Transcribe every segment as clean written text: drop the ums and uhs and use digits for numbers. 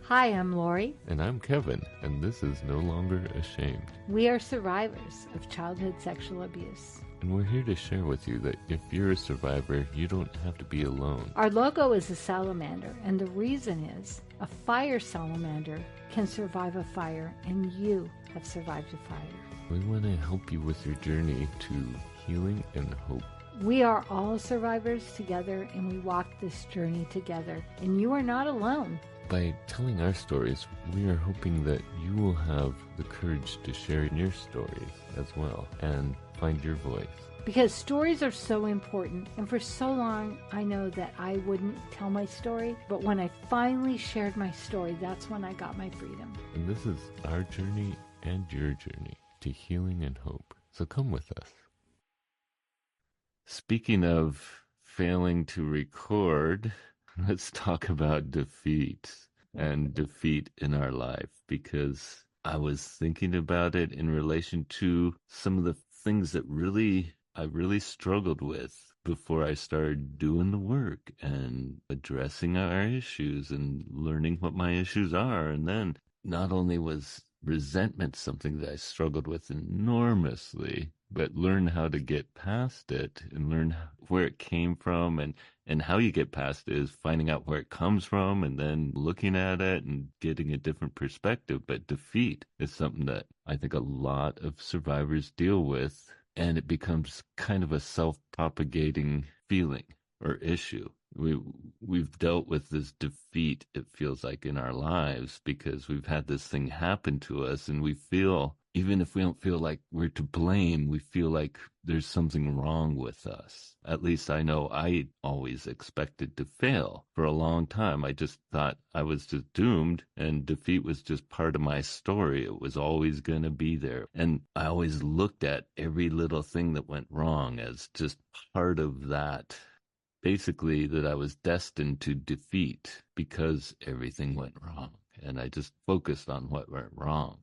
Hi, I'm Lori. And I'm Kevin, and this is No Longer Ashamed. We are survivors of childhood sexual abuse. And we're here to share with you that if you're a survivor, you don't have to be alone. Our logo is a salamander, and the reason is a fire salamander can survive a fire, and you have survived a fire. We want to help you with your journey to healing and hope. We are all survivors together, and we walk this journey together, and you are not alone. By telling our stories, we are hoping that you will have the courage to share your stories as well and find your voice. Because stories are so important, and for so long I know that I wouldn't tell my story, but when I finally shared my story, that's when I got my freedom. And this is our journey and your journey to healing and hope. So come with us. Speaking of failing to record, let's talk about defeat and defeat in our life, because I was thinking about it in relation to some of the things that I really struggled with before I started doing the work and addressing our issues and learning what my issues are. And then not only was resentment something that I struggled with enormously, but learn how to get past it and learn where it came from, and how you get past it is finding out where it comes from and then looking at it and getting a different perspective. But defeat is something that I think a lot of survivors deal with, and it becomes kind of a self-propagating feeling or issue. We've dealt with this defeat, it feels like, in our lives because we've had this thing happen to us, and we feel, even if we don't feel like we're to blame, we feel like there's something wrong with us. At least I know I always expected to fail for a long time. I just thought I was just doomed, and defeat was just part of my story. It was always going to be there. And I always looked at every little thing that went wrong as just part of that. Basically, that I was destined to defeat because everything went wrong. And I just focused on what went wrong.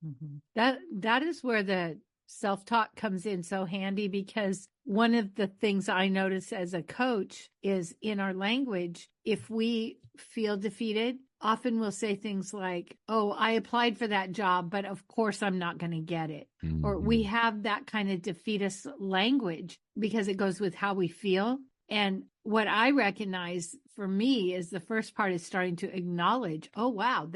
Mm-hmm. That is where the self-talk comes in so handy, because one of the things I notice as a coach is in our language, if we feel defeated, often we'll say things like, oh, I applied for that job, but of course I'm not going to get it. Mm-hmm. Or we have that kind of defeatist language because it goes with how we feel. And what I recognize for me is the first part is starting to acknowledge, oh, wow,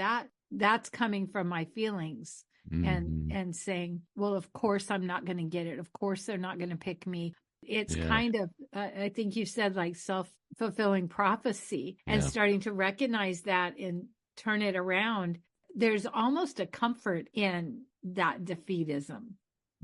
that's coming from my feelings. Mm-hmm. And saying, well, of course, I'm not going to get it. Of course, they're not going to pick me. It's kind of, I think you said, like self-fulfilling prophecy, and starting to recognize that and turn it around. There's almost a comfort in that defeatism.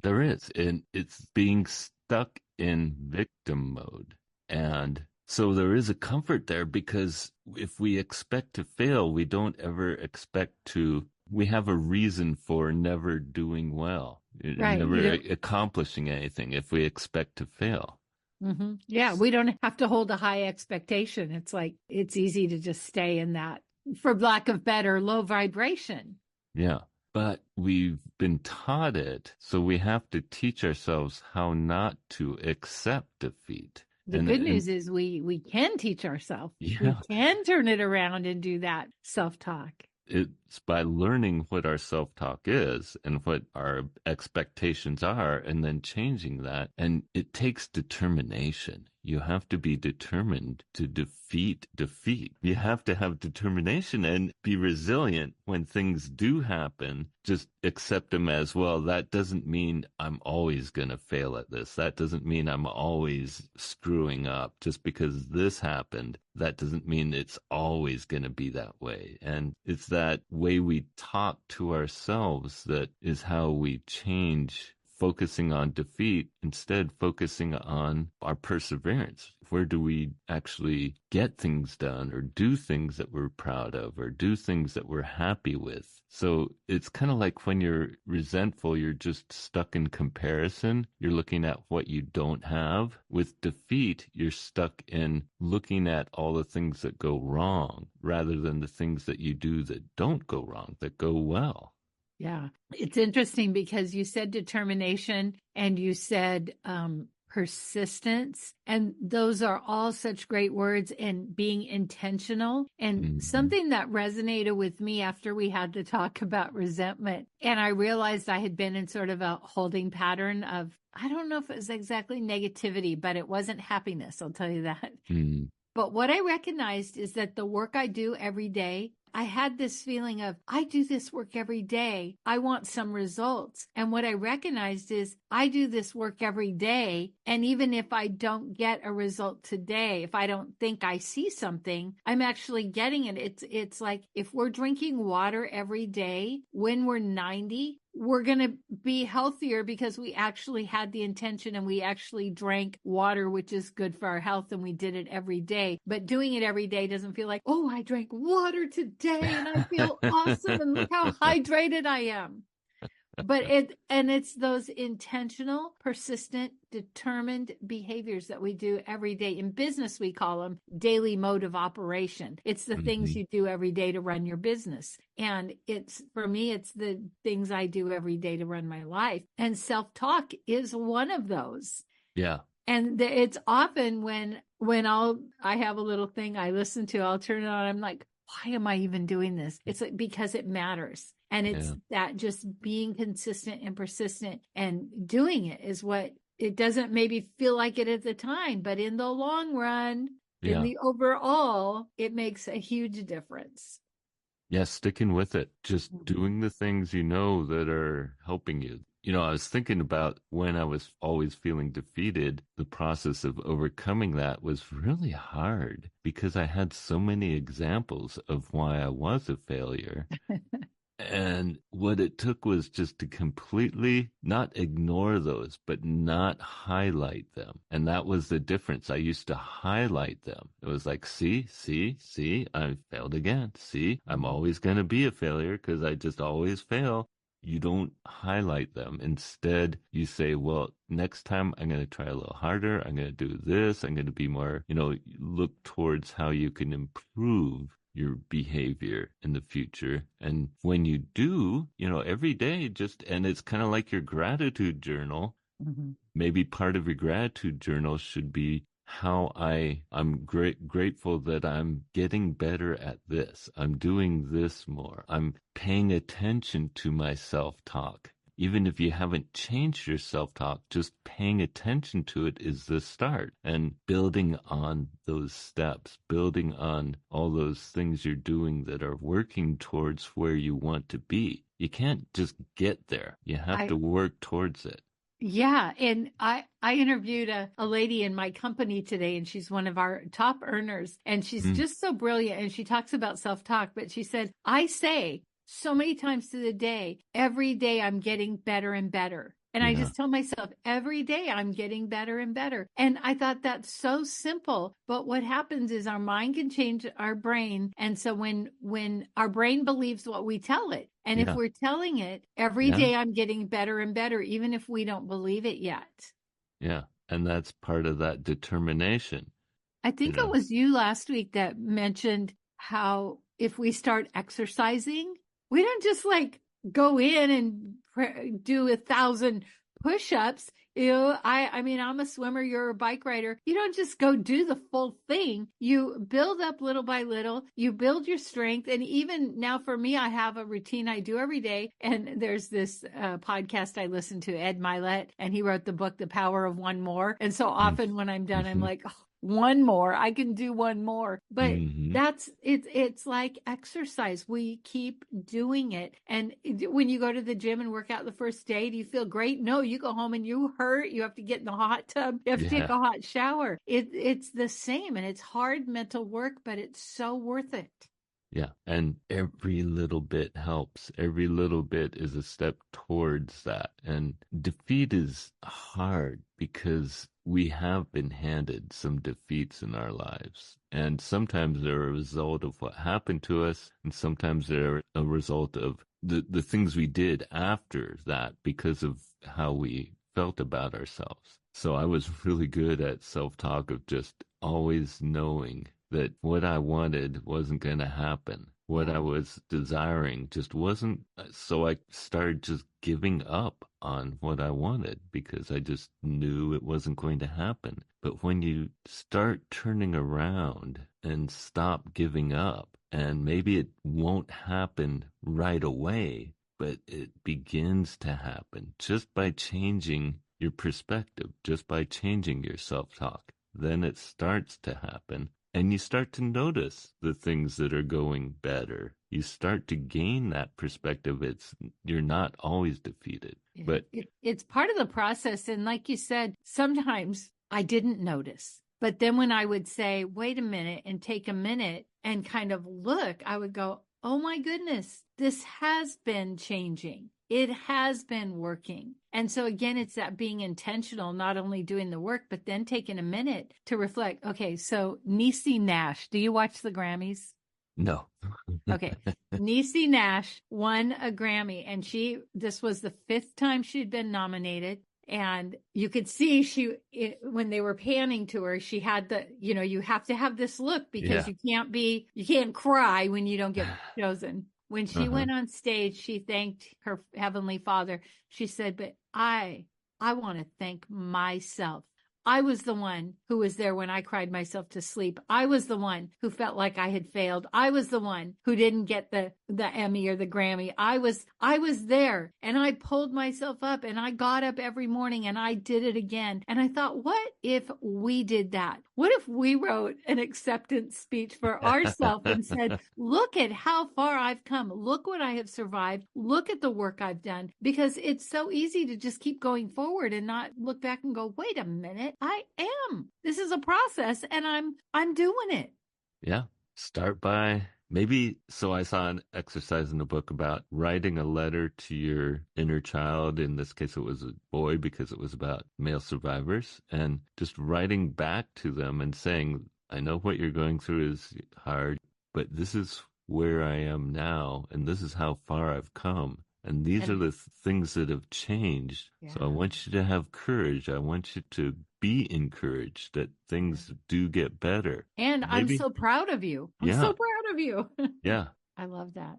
There is. And it's being stuck in victim mode. And so there is a comfort there, because if we expect to fail, we don't ever expect to. We have a reason for never doing well, right, never accomplishing anything if we expect to fail. Mm-hmm. Yeah, we don't have to hold a high expectation. It's like, it's easy to just stay in that, for lack of better, low vibration. Yeah, but we've been taught it, so we have to teach ourselves how not to accept defeat. The good news is we can teach ourselves. Yeah. We can turn it around and do that self-talk. It's by learning what our self-talk is and what our expectations are, and then changing that. And it takes determination. You have to be determined to defeat defeat. You have to have determination and be resilient when things do happen. Just accept them as, well, that doesn't mean I'm always going to fail at this. That doesn't mean I'm always screwing up. Just because this happened, that doesn't mean it's always going to be that way. And it's that way we talk to ourselves that is how we change, focusing on defeat, instead focusing on our perseverance. Where do we actually get things done, or do things that we're proud of, or do things that we're happy with? So it's kind of like when you're resentful, you're just stuck in comparison. You're looking at what you don't have. With defeat, you're stuck in looking at all the things that go wrong rather than the things that you do that don't go wrong, that go well. Yeah. It's interesting because you said determination and you said persistence. And those are all such great words, and being intentional. And Mm-hmm. something that resonated with me after we had to talk about resentment. And I realized I had been in sort of a holding pattern of, I don't know if it was exactly negativity, but it wasn't happiness. I'll tell you that. Mm-hmm. But what I recognized is that the work I do every day, I had this feeling of, I do this work every day. I want some results. And what I recognized is I do this work every day. And even if I don't get a result today, if I don't think I see something, I'm actually getting it. It's like if we're drinking water every day, when we're 90, we're going to be healthier because we actually had the intention and we actually drank water, which is good for our health, and we did it every day. But doing it every day doesn't feel like, oh, I drank water today and I feel awesome and look how hydrated I am. But it's those intentional, persistent, determined behaviors that we do every day. In business, we call them daily mode of operation. It's the Mm-hmm. things you do every day to run your business. And for me, it's the things I do every day to run my life. And self-talk is one of those. Yeah. And it's often when I have a little thing I listen to, I'll turn it on. I'm like, why am I even doing this? It's like, because it matters. And it's Yeah. that just being consistent and persistent and doing it is what it doesn't maybe feel like it at the time, but in the long run, in Yeah. the overall, it makes a huge difference. Yeah, sticking with it, just doing the things you know that are helping you. I was thinking about when I was always feeling defeated, the process of overcoming that was really hard because I had so many examples of why I was a failure. And what it took was just to completely not ignore those, but not highlight them. And that was the difference. I used to highlight them. It was like, see, I failed again. See, I'm always going to be a failure because I just always fail. You don't highlight them. Instead, you say, well, next time I'm going to try a little harder. I'm going to do this. I'm going to be more, look towards how you can improve your behavior in the future. And when you do, every day and it's kind of like your gratitude journal. Mm-hmm. Maybe part of your gratitude journal should be how I'm grateful that I'm getting better at this. I'm doing this more. I'm paying attention to my self-talk. Even if you haven't changed your self-talk, just paying attention to it is the start. And building on those steps, building on all those things you're doing that are working towards where you want to be. You can't just get there. You have to work towards it. Yeah. And I interviewed a lady in my company today, and she's one of our top earners, and she's just so brilliant. And she talks about self-talk, but she said, I say so many times to the day, every day I'm getting better and better. And I Yeah. just tell myself every day I'm getting better and better. And I thought that's so simple. But what happens is our mind can change our brain. And so when our brain believes what we tell it, and if Yeah. we're telling it every Yeah. day I'm getting better and better, even if we don't believe it yet. Yeah. And that's part of that determination, I think it was you last week that mentioned how if we start exercising, we don't just like go in and do 1,000 push-ups. I mean, I'm a swimmer, you're a bike rider. You don't just go do the full thing. You build up little by little. You build your strength. And even now for me, I have a routine I do every day. And there's this podcast I listen to, Ed Milet, and he wrote the book, The Power of One More. And so often when I'm done, I'm like, oh, one more. I can do one more. But that's it's like exercise. We keep doing it. And when you go to the gym and work out the first day, do you feel great? No, you go home and you hurt. You have to get in the hot tub. You have to take a hot shower. It's the same, and it's hard mental work, but it's so worth it. Yeah. And every little bit helps. Every little bit is a step towards that. And defeat is hard because we have been handed some defeats in our lives. And sometimes they're a result of what happened to us. And sometimes they're a result of the things we did after that because of how we felt about ourselves. So I was really good at self-talk of just always knowing that what I wanted wasn't going to happen. what I Yeah. was desiring just wasn't. So I started just giving up on what I wanted because I just knew it wasn't going to happen. But when you start turning around and stop giving up, and maybe it won't happen right away, but it begins to happen just by changing your perspective, just by changing your self-talk. Then it starts to happen. And you start to notice the things that are going better. You start to gain that perspective. You're not always defeated. Yeah. But It's part of the process. And like you said, sometimes I didn't notice. But then when I would say, wait a minute, and take a minute and kind of look, I would go, oh my goodness, this has been changing. It has been working. And so again, it's that being intentional, not only doing the work, but then taking a minute to reflect. Okay, so Niecy Nash, do you watch the Grammys? no. Okay. Niecy Nash won a Grammy, and this was the fifth time she'd been nominated. And you could see when they were panning to her, she had you have to have this look because Yeah. you can't cry when you don't get chosen. When she Uh-huh. went on stage, she thanked her Heavenly Father. She said, but I want to thank myself. I was the one who was there when I cried myself to sleep. I was the one who felt like I had failed. I was the one who didn't get the Emmy or the Grammy. I was there, and I pulled myself up, and I got up every morning and I did it again. And I thought, what if we did that? What if we wrote an acceptance speech for ourselves and said, look at how far I've come. Look what I have survived. Look at the work I've done. Because it's so easy to just keep going forward and not look back and go, wait a minute. I am. This is a process, and I'm doing it. Yeah. Start by maybe. So I saw an exercise in the book about writing a letter to your inner child. In this case, it was a boy because it was about male survivors, and just writing back to them and saying, I know what you're going through is hard, but this is where I am now, and this is how far I've come. And these are And the things that have changed. So I yeah, want you to have courage. I want you to be encouraged that yeah. things do get better. And I'm Maybe, so proud of you. I'm yeah, so proud of you. yeah. I love that.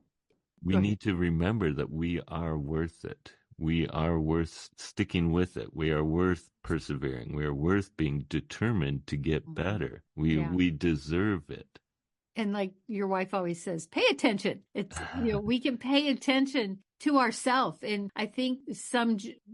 We Go ahead. need to remember that we are worth it. We are worth sticking with it. We are worth persevering. We are worth being determined to get Mhm. better. We Yeah. we deserve it. And like your wife always says, pay attention. We can pay attention to ourselves. And I think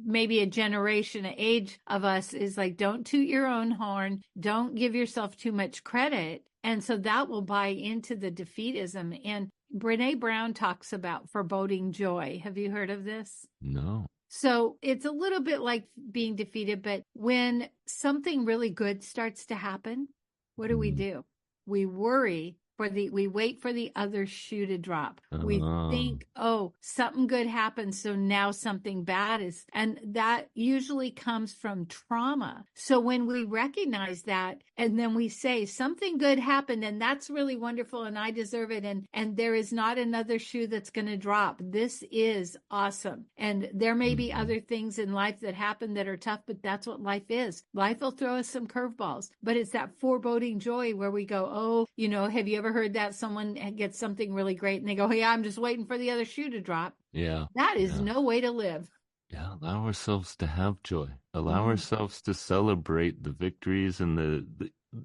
maybe a generation, an age of us is like, don't toot your own horn. Don't give yourself too much credit. And so that will buy into the defeatism. And Brene Brown talks about foreboding joy. Have you heard of this? No. So it's a little bit like being defeated, but when something really good starts to happen, what Mm. do? We worry we wait for the other shoe to drop. We Oh. think, oh, something good happened. So now something bad and that usually comes from trauma. So when we recognize that and then we say something good happened and that's really wonderful and I deserve it. And there is not another shoe that's going to drop. This is awesome. And there may be Mhm. other things in life that happen that are tough, but that's what life is. Life will throw us some curveballs, but it's that foreboding joy where we go, oh, have you ever heard that someone gets something really great and they go, yeah, I'm just waiting for the other shoe to drop? Yeah. That is Yeah. no way to live. Yeah. Allow ourselves to have joy. Allow Mm, ourselves to celebrate the victories and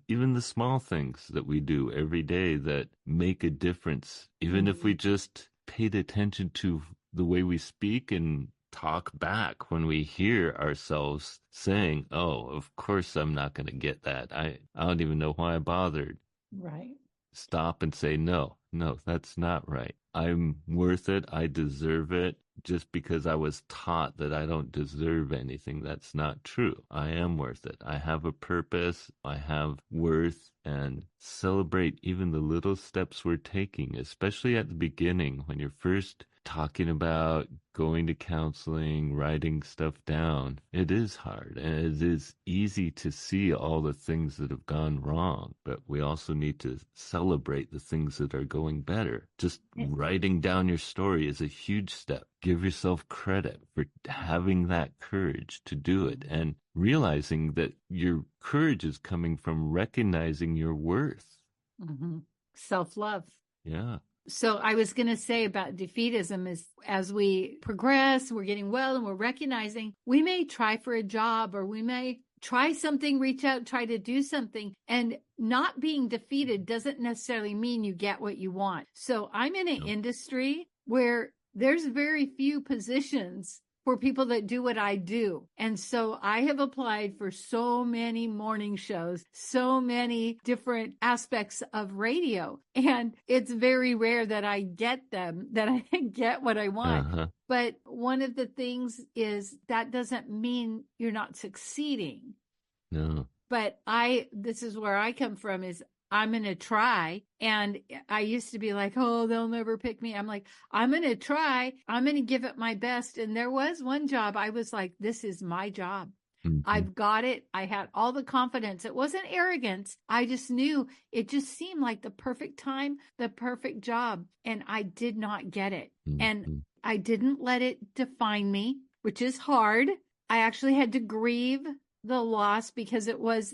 even the small things that we do every day that make a difference. Even if we mm, just paid attention to the way we speak and talk back when we hear ourselves saying, "Oh, of course I'm not going to get that. I don't even know why I bothered." right. Stop and say, no, no, that's not right. I'm worth it. I deserve it. Just because I was taught that I don't deserve anything, that's not true. I am worth it. I have a purpose. I have worth, and celebrate even the little steps we're taking, especially at the beginning when you're first talking about going to counseling, writing stuff down. It is hard and it is easy to see all the things that have gone wrong, but we also need to celebrate the things that are going better. Just writing down your story is a huge step. Give yourself credit for having that courage to do it and realizing that your courage is coming from recognizing your worth. Mm-hmm. Self love. Yeah. So I was going to say about defeatism is as we progress, we're getting well and we're recognizing we may try for a job or we may try something, reach out, try to do something. And not being defeated doesn't necessarily mean you get what you want. So I'm in an industry where there's very few positions for people that do what I do. And so I have applied for so many morning shows, so many different aspects of radio. And it's very rare that I get them, that I get what I want. Uh-huh. But one of the things is that doesn't mean you're not succeeding. No. But this is where I come from is I'm going to try. And I used to be like, oh, they'll never pick me. I'm like, I'm going to try. I'm going to give it my best. And there was one job I was like, this is my job. Mm-hmm. I've got it. I had all the confidence. It wasn't arrogance. I just knew it just seemed like the perfect time, the perfect job. And I did not get it. Mm-hmm. And I didn't let it define me, which is hard. I actually had to grieve the loss because it was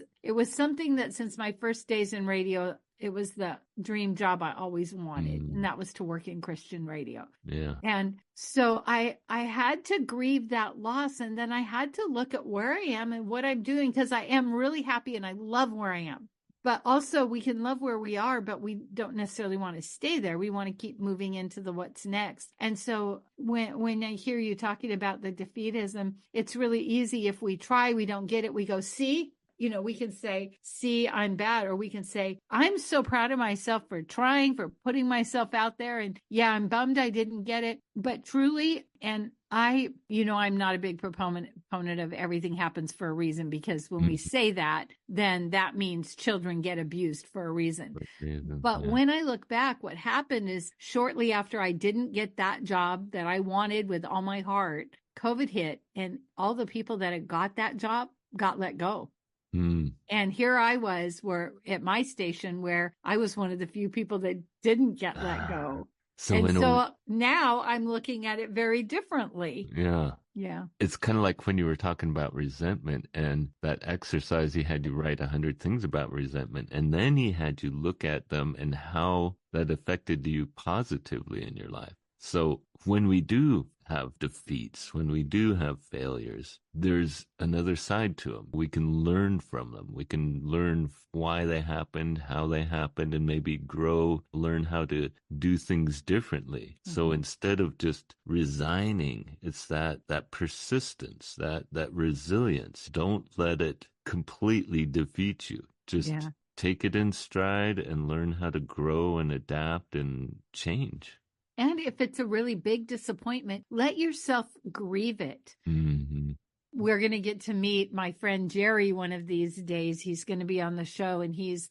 something that since my first days in radio, it was the dream job I always wanted. And that was to work in Christian radio. Yeah. And so I had to grieve that loss. And then I had to look at where I am and what I'm doing, because I am really happy and I love where I am. But also we can love where we are, but we don't necessarily want to stay there. We want to keep moving into the what's next. And so when I hear you talking about the defeatism, it's really easy. If we try, we don't get it. We go, see, we can say, see, I'm bad. Or we can say, I'm so proud of myself for trying, for putting myself out there. And yeah, I'm bummed I didn't get it. But truly, and I'm not a big proponent of everything happens for a reason, because when we say that, then that means children get abused for a reason. But when I look back, what happened is shortly after I didn't get that job that I wanted with all my heart, COVID hit, and all the people that had got that job got let go. And here I was at my station where I was one of the few people that didn't get let go. So now I'm looking at it very differently. Yeah. Yeah. It's kind of like when you were talking about resentment and that exercise, he had you write 100 things about resentment. And then he had you look at them and how that affected you positively in your life. So when we do have defeats, when we do have failures, there's another side to them. We can learn from them. We can learn why they happened, how they happened, and maybe grow, learn how to do things differently. Mm-hmm. So instead of just resigning, it's that persistence, that resilience. Don't let it completely defeat you. Just take it in stride and learn how to grow and adapt and change. And if it's a really big disappointment, let yourself grieve it. Mm-hmm. We're going to get to meet my friend Jerry one of these days. He's going to be on the show, and he's,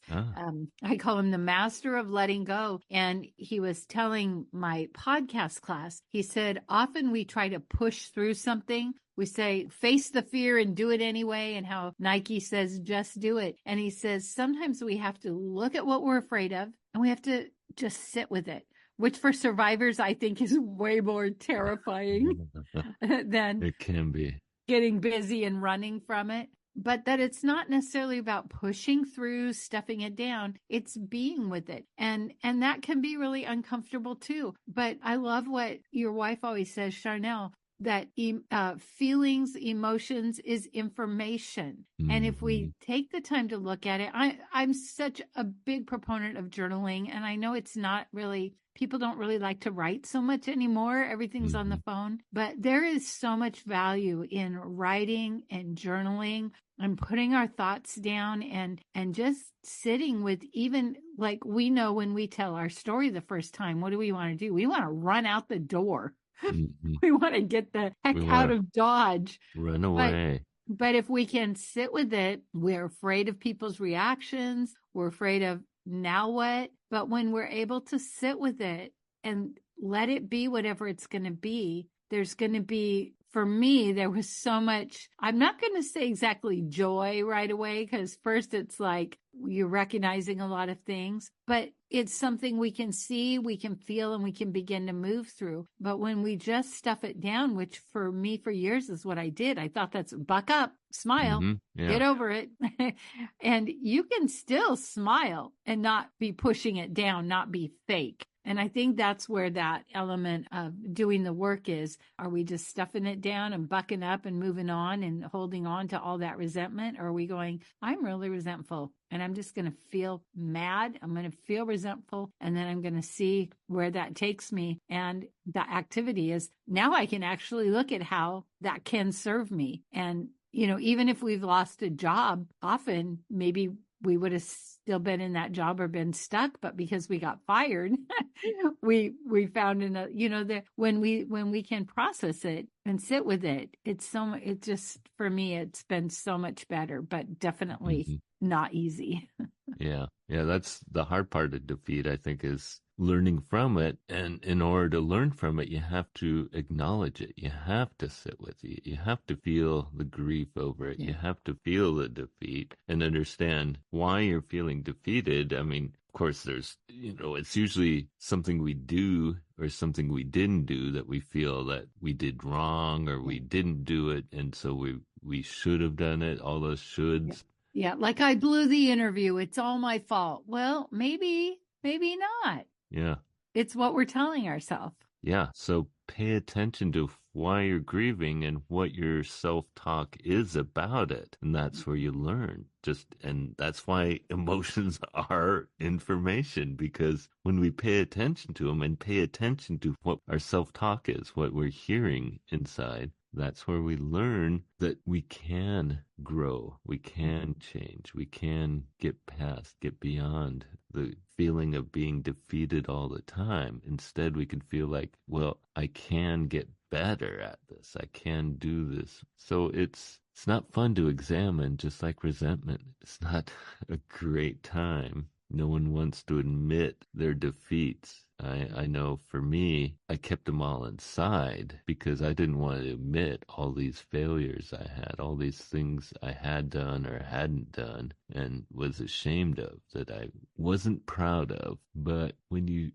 I call him the master of letting go. And he was telling my podcast class, he said, often we try to push through something. We say, face the fear and do it anyway. And how Nike says, just do it. And he says, sometimes we have to look at what we're afraid of and we have to just sit with it, which for survivors, I think is way more terrifying than it can be getting busy and running from it. But that it's not necessarily about pushing through, stuffing it down. It's being with it. And that can be really uncomfortable too. But I love what your wife always says, Charnel, that feelings, emotions is information. Mm-hmm. And if we take the time to look at it, I'm such a big proponent of journaling. And I know it's not really, people don't really like to write so much anymore. Everything's on the phone. But there is so much value in writing and journaling and putting our thoughts down and just sitting with, even like we know when we tell our story the first time, what do we want to do? We want to run out the door. Mm-hmm. We want to get the heck out of Dodge. Run away. But if we can sit with it, we're afraid of people's reactions. We're afraid of now what? But when we're able to sit with it and let it be whatever it's going to be, there's going to be, for me, there was so much, I'm not going to say exactly joy right away, because first it's like you're recognizing a lot of things, but it's something we can see, we can feel, and we can begin to move through. But when we just stuff it down, which for me for years is what I did, I thought that's buck up, smile, get over it. And you can still smile and not be pushing it down, not be fake. And I think that's where that element of doing the work is. Are we just stuffing it down and bucking up and moving on and holding on to all that resentment? Or are we going, I'm really resentful and I'm just going to feel mad. I'm going to feel resentful. And then I'm going to see where that takes me. And the activity is now I can actually look at how that can serve me. And, even if we've lost a job, often maybe we would have still been in that job or been stuck, but because we got fired, we found when we can process it and sit with it, it just, for me, it's been so much better, but definitely not easy. Yeah. Yeah. That's the hard part of defeat, I think, is learning from it. And in order to learn from it, you have to acknowledge it. You have to sit with it. You have to feel the grief over it. Yeah. You have to feel the defeat and understand why you're feeling defeated. I mean, of course, there's, it's usually something we do or something we didn't do that we feel that we did wrong or we didn't do it. And so we should have done it, all those shoulds. Yeah, like I blew the interview. It's all my fault. Well, maybe not. Yeah. It's what we're telling ourselves. Yeah. So pay attention to why you're grieving and what your self-talk is about it. And that's where you learn. And that's why emotions are information, because when we pay attention to them and pay attention to what our self-talk is, what we're hearing inside, that's where we learn that we can grow, we can change, we can get beyond the feeling of being defeated all the time. Instead, we can feel like, well, I can get better at this. I can do this. So it's not fun to examine, just like resentment. It's not a great time. No one wants to admit their defeats. I know for me, I kept them all inside because I didn't want to admit all these failures I had, all these things I had done or hadn't done and was ashamed of, that I wasn't proud of. But when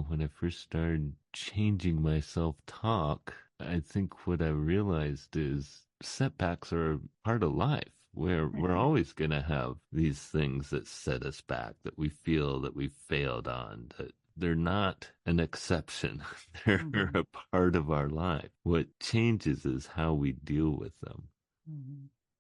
when I first started changing my self-talk, I think what I realized is setbacks are a part of life. We're always going to have these things that set us back, that we feel that we failed on, that they're not an exception. They're a part of our life. What changes is how we deal with them.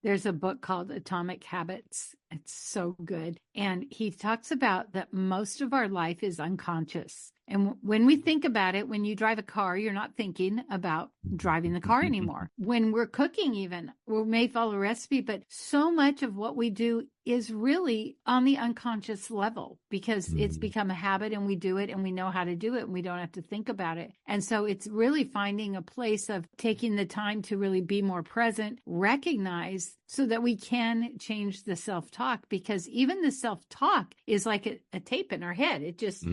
There's a book called Atomic Habits. It's so good. And he talks about that most of our life is unconscious. And when we think about it, when you drive a car, you're not thinking about driving the car anymore. When we're cooking even, we may follow a recipe, but so much of what we do is really on the unconscious level because it's become a habit and we do it and we know how to do it and we don't have to think about it. And so it's really finding a place of taking the time to really be more present, recognize so that we can change the self-talk, because even the self-talk is like a tape in our head. It just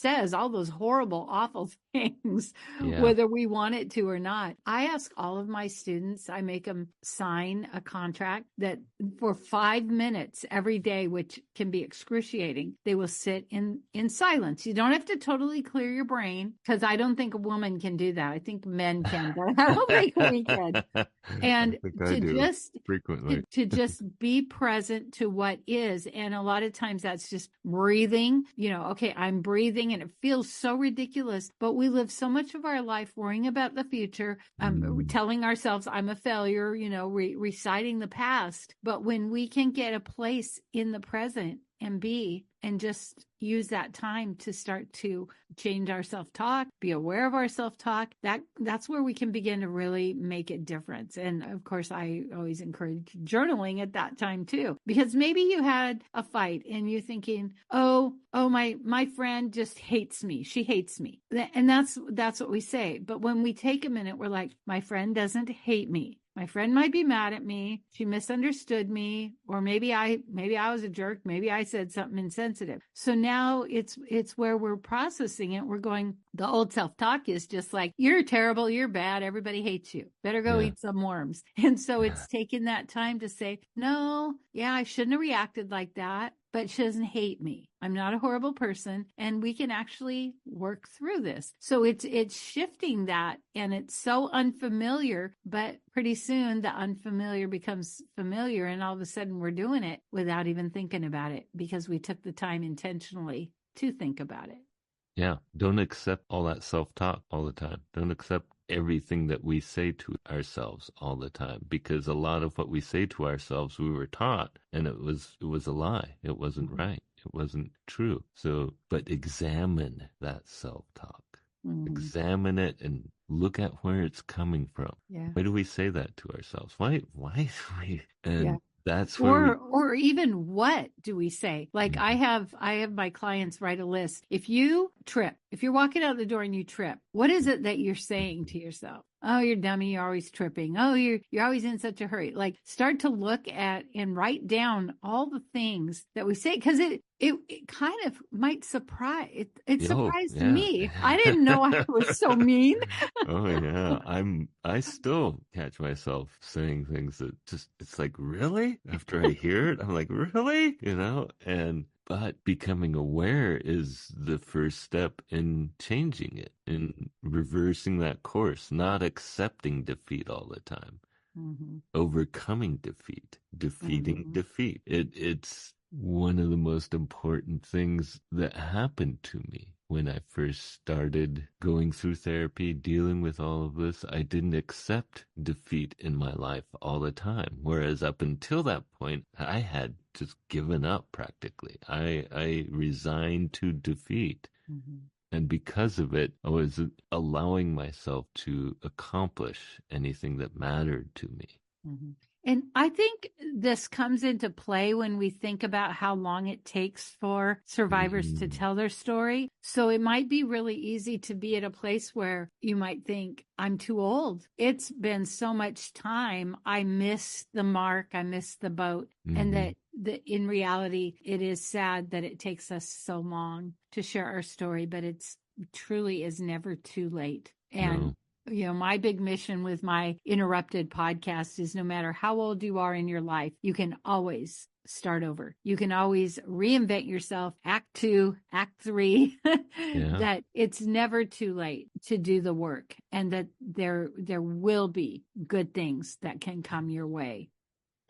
says all those horrible, awful things, whether we want it to or not. I ask all of my students, I make them sign a contract that for 5 minutes every day, which can be excruciating, they will sit in silence. You don't have to totally clear your brain, because I don't think a woman can do that. I think men can, but I don't think we can. And to just be present to what is. And a lot of times that's just breathing, okay, I'm breathing and it feels so ridiculous, but we live so much of our life worrying about the future, telling ourselves I'm a failure, reciting the past. But when we can get a place in the present and just use that time to start to change our self-talk, be aware of our self-talk, that's where we can begin to really make a difference. And of course, I always encourage journaling at that time too, because maybe you had a fight and you're thinking, oh, my friend just hates me. She hates me. And that's what we say. But when we take a minute, we're like, my friend doesn't hate me. My friend might be mad at me. She misunderstood me, or maybe I was a jerk. Maybe I said something insensitive. So now it's where we're processing it. We're going, the old self-talk is just like, you're terrible, you're bad, everybody hates you. Better go eat some worms. And so it's taking that time to say, no, I shouldn't have reacted like that, but she doesn't hate me. I'm not a horrible person, and we can actually work through this. So it's shifting that, and it's so unfamiliar, but pretty soon the unfamiliar becomes familiar, and all of a sudden we're doing it without even thinking about it, because we took the time intentionally to think about it. Yeah. Don't accept all that self-talk all the time. Don't accept everything that we say to ourselves all the time, because a lot of what we say to ourselves we were taught, and it was a lie. It wasn't Mhm. right. It wasn't true. So, but examine that self-talk. Mhm. Examine it and look at where it's coming from. Yeah. Why do we say that to ourselves? Why do we? Yeah. And that's where we. Or even what do we say? Like Mhm. I have my clients write a list. If you trip, if you're walking out the door and you trip, what is it that you're saying to yourself? Oh, you're dummy, you're always tripping. Oh, you're always in such a hurry. Like start to look at and write down all the things that we say, because it kind of might it Oh, surprised yeah. me. I didn't know I was so mean. Oh, yeah. I still catch myself saying things that just, it's like, really? After I hear it, I'm like, really? But becoming aware is the first step in changing it, in reversing that course, not accepting defeat all the time, Hmm. overcoming defeat, defeating Hmm. defeat. It's one of the most important things that happened to me when I first started going through therapy, dealing with all of this. I didn't accept defeat in my life all the time. Whereas up until that point, I had just given up practically. I resigned to defeat. Hmm. And because of it, I was allowing myself to accomplish anything that mattered to me. Mhm. And I think this comes into play when we think about how long it takes for survivors to Mm, tell their story. So it might be really easy to be at a place where you might think, I'm too old. It's been so much time. I missed the mark. I missed the boat. And hmm. that in reality, it is sad that it takes us so long to share our story, but it's truly is never too late. And No. my big mission with my interrupted podcast is no matter how old you are in your life, you can always start over. You can always reinvent yourself, act two, act three, Yeah. that it's never too late to do the work, and that there will be good things that can come your way.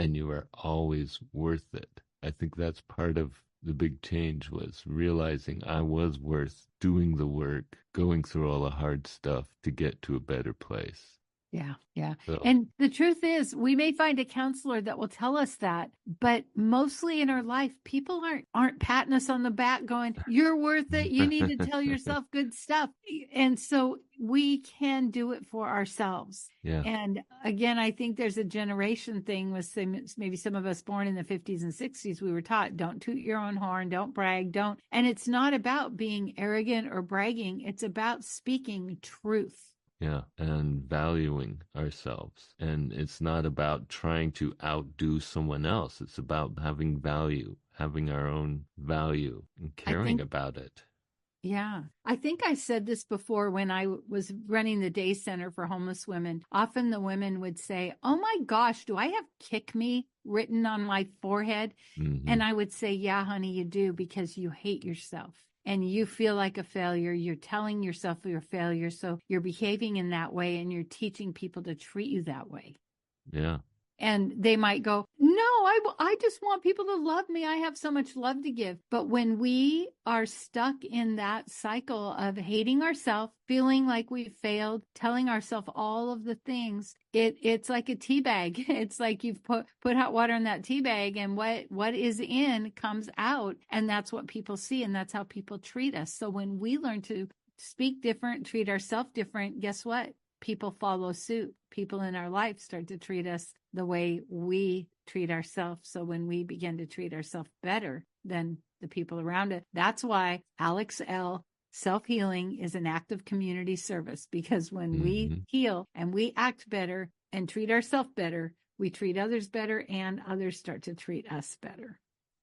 And you are always worth it. I think that's part of the big change, was realizing I was worth doing the work, going through all the hard stuff to get to a better place. Yeah, yeah. So, And the truth is, we may find a counselor that will tell us that, but mostly in our life, people aren't patting us on the back going, "You're worth it. You need to tell yourself good stuff." And so we can do it for ourselves. yeah, And again, I think there's a generation thing with maybe some of us born in the 50s and 60s. We were taught, don't toot your own horn, don't brag, don't. And it's not about being arrogant or bragging. It's about speaking truth. yeah, and valuing ourselves. And it's not about trying to outdo someone else. It's about having value, having our own value and I caring think about it. Yeah. I think I said this before when I was running the day center for homeless women. Often the women would say, "Oh my gosh, do I have kick me written on my forehead?" Hmm. And I would say, "Yeah, honey, you do, because you hate yourself and you feel like a failure. You're telling yourself you're a failure. So you're behaving in that way and you're teaching people to treat you that way." Yeah, And they might go, "No, I just want people to love me. I have so much love to give." But when we are stuck in that cycle of hating ourselves, feeling like we failed, telling ourselves all of the things, it's like a tea bag. It's like you've put hot water in that tea bag, and what is in comes out. And that's what people see. And that's how people treat us. So when we learn to speak different, treat ourselves different, guess what? People follow suit. People in our life start to treat us the way we treat ourselves. So when we begin to treat ourselves better than the people around it, that's why Alex L. Self healing is an act of community service, because when we hmm, heal and we act better and treat ourselves better, we treat others better and others start to treat us better.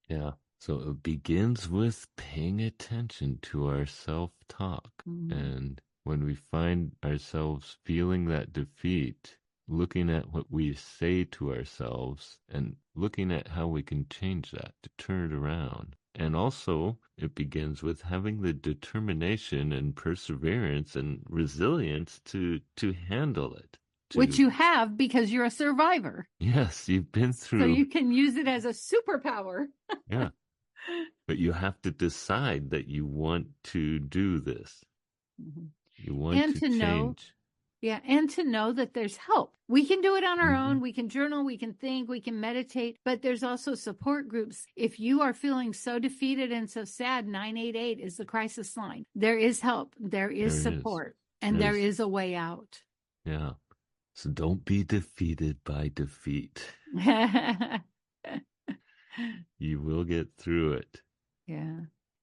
yeah. So it begins with paying attention to our self-talk. Mm-hmm. And when we find ourselves feeling that defeat, looking at what we say to ourselves and looking at how we can change that to turn it around. And also, it begins with having the determination and perseverance and resilience to handle it. Which To, you have because you're a survivor. yes, you've been So through, you can use it as a superpower. yeah. But you have to decide that you want to do this. Mhm. You want And to to know, change. yeah, and to know that there's help. We can do it on our Mm-hmm. own. We can journal, we can think, we can meditate, but there's also support groups. If you are feeling so defeated and so sad, 988 is the crisis line. There is help, there is There is. support, and there There's, is a way out. yeah. So don't be defeated by defeat. You will get through it. Yeah.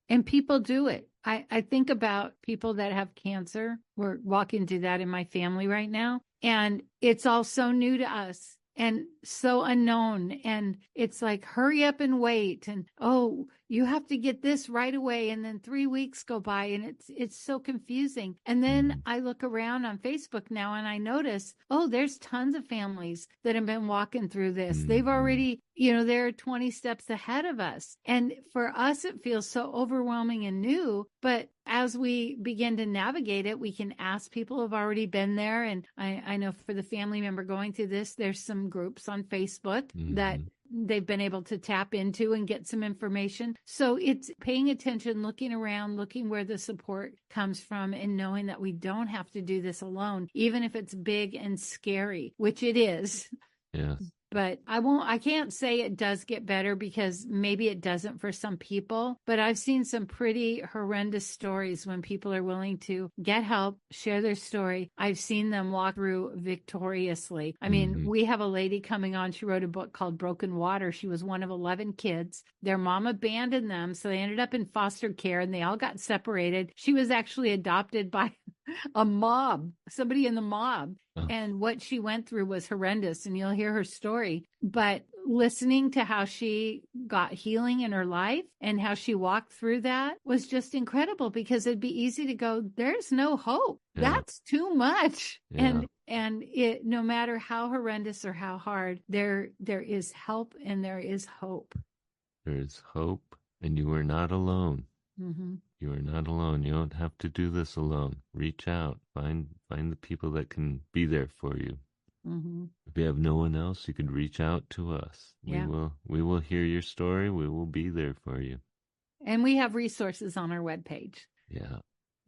And people do it. I think about people that have cancer. We're walking through that in my family right now. And it's all so new to us and so unknown. And it's like, hurry up and wait. And oh, you have to get this right away. And then 3 weeks go by and it's so confusing. And then I look around on Facebook now and I notice, oh, there's tons of families that have been walking through this. They've already, they're 20 steps ahead of us. And for us, it feels so overwhelming and new. But as we begin to navigate it, we can ask people who have already been there. And I know for the family member going through this, there's some groups on Facebook that they've been able to tap into and get some information. So it's paying attention, looking around, looking where the support comes from, and knowing that we don't have to do this alone, even if it's big and scary, which it is. Yes. But I can't say it does get better because maybe it doesn't for some people, but I've seen some pretty horrendous stories when people are willing to get help, share their story. I've seen them walk through victoriously. I mean, we have a lady coming on. She wrote a book called Broken Water. She was one of 11 kids. Their mom abandoned them. So they ended up in foster care and they all got separated. She was actually adopted by a mob, somebody in the mob. And what she went through was horrendous, and you'll hear her story. But listening to how she got healing in her life and how she walked through that was just incredible, because it'd be easy to go, there's no hope. Yeah. That's too much. Yeah. And it, no matter how horrendous or how hard, there is help and there is hope. There is hope, and you are not alone. You are not alone. You don't have to do this alone. Reach out. Find the people that can be there for you. If you have no one else, you could reach out to us. Yeah. We will hear your story. We will be there for you. And we have resources on our webpage. Yeah.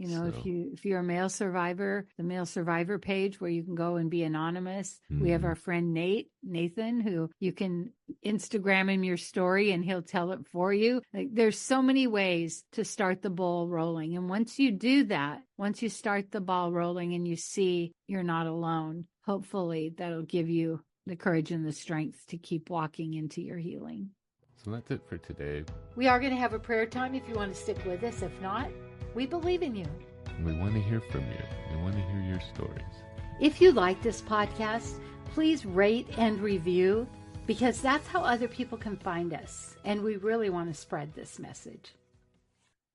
If you're a male survivor, the male survivor page where you can go and be anonymous. We have our friend Nathan, who you can Instagram him your story and he'll tell it for you. Like, there's so many ways to start the ball rolling. And once you do that, once you start the ball rolling and you see you're not alone, hopefully that'll give you the courage and the strength to keep walking into your healing. So that's it for today. We are going to have a prayer time if you want to stick with us. If not, we believe in you. We want to hear from you. We want to hear your stories. If you like this podcast, please rate and review, because that's how other people can find us. And we really want to spread this message.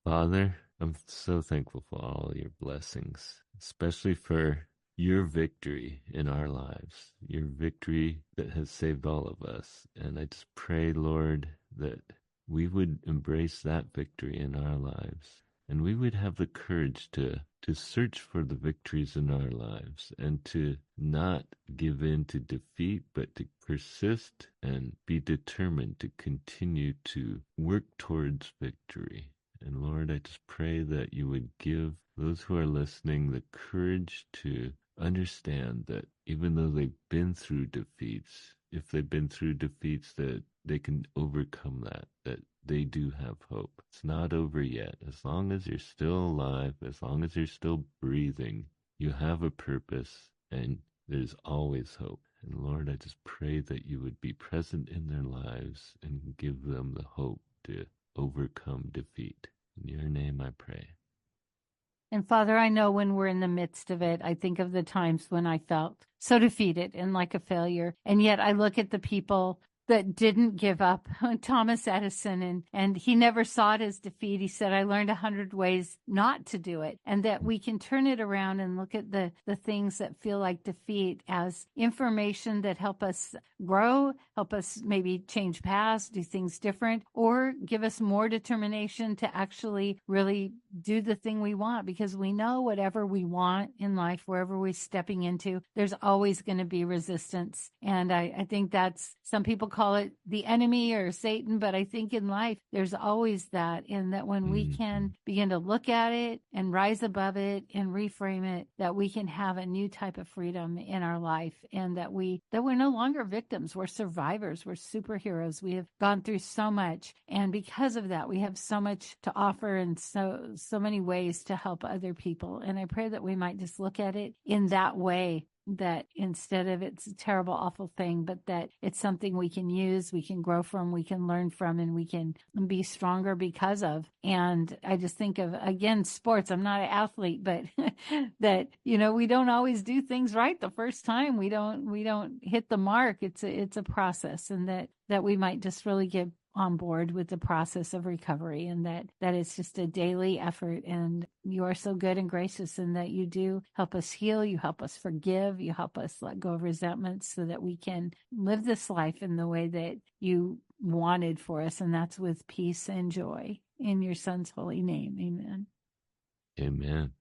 Father, I'm so thankful for all your blessings, especially for your victory in our lives, your victory that has saved all of us. And I just pray, Lord, that we would embrace that victory in our lives. And we would have the courage to search for the victories in our lives and to not give in to defeat, but to persist and be determined to continue to work towards victory. And Lord, I just pray that you would give those who are listening the courage to understand that even though they've been through defeats, if they've been through defeats, that they can overcome that they do have hope. It's not over yet. As long as you're still alive, as long as you're still breathing, you have a purpose and there's always hope. And Lord, I just pray that you would be present in their lives and give them the hope to overcome defeat. In your name I pray. And Father, I know when we're in the midst of it, I think of the times when I felt so defeated and like a failure. And yet I look at the people that didn't give up, Thomas Edison, and he never saw it as defeat. He said, I learned 100 ways not to do it, and that we can turn it around and look at the things that feel like defeat as information that help us grow, help us maybe change paths, do things different, or give us more determination to actually really do the thing we want, because we know whatever we want in life, wherever we're stepping into, there's always going to be resistance. And I think that's, some people call it the enemy or Satan, but I think in life, there's always that. And that when we Mhm. can begin to look at it and rise above it and reframe it, that we can have a new type of freedom in our life, and that we're no longer victims. We're survivors. We're superheroes. We have gone through so much. And because of that, we have so much to offer, and so many ways to help other people. And I pray that we might just look at it in that way, that instead of it's a terrible, awful thing, but that it's something we can use, we can grow from, we can learn from, and we can be stronger because of. And I just think of, again, sports. I'm not an athlete, but that, we don't always do things right the first time. We don't hit the mark. It's a process, and that we might just really get on board with the process of recovery, and that it's just a daily effort. And you are so good and gracious in that you do help us heal, you help us forgive, you help us let go of resentments, so that we can live this life in the way that you wanted for us, and that's with peace and joy. In your son's holy name, amen. Amen.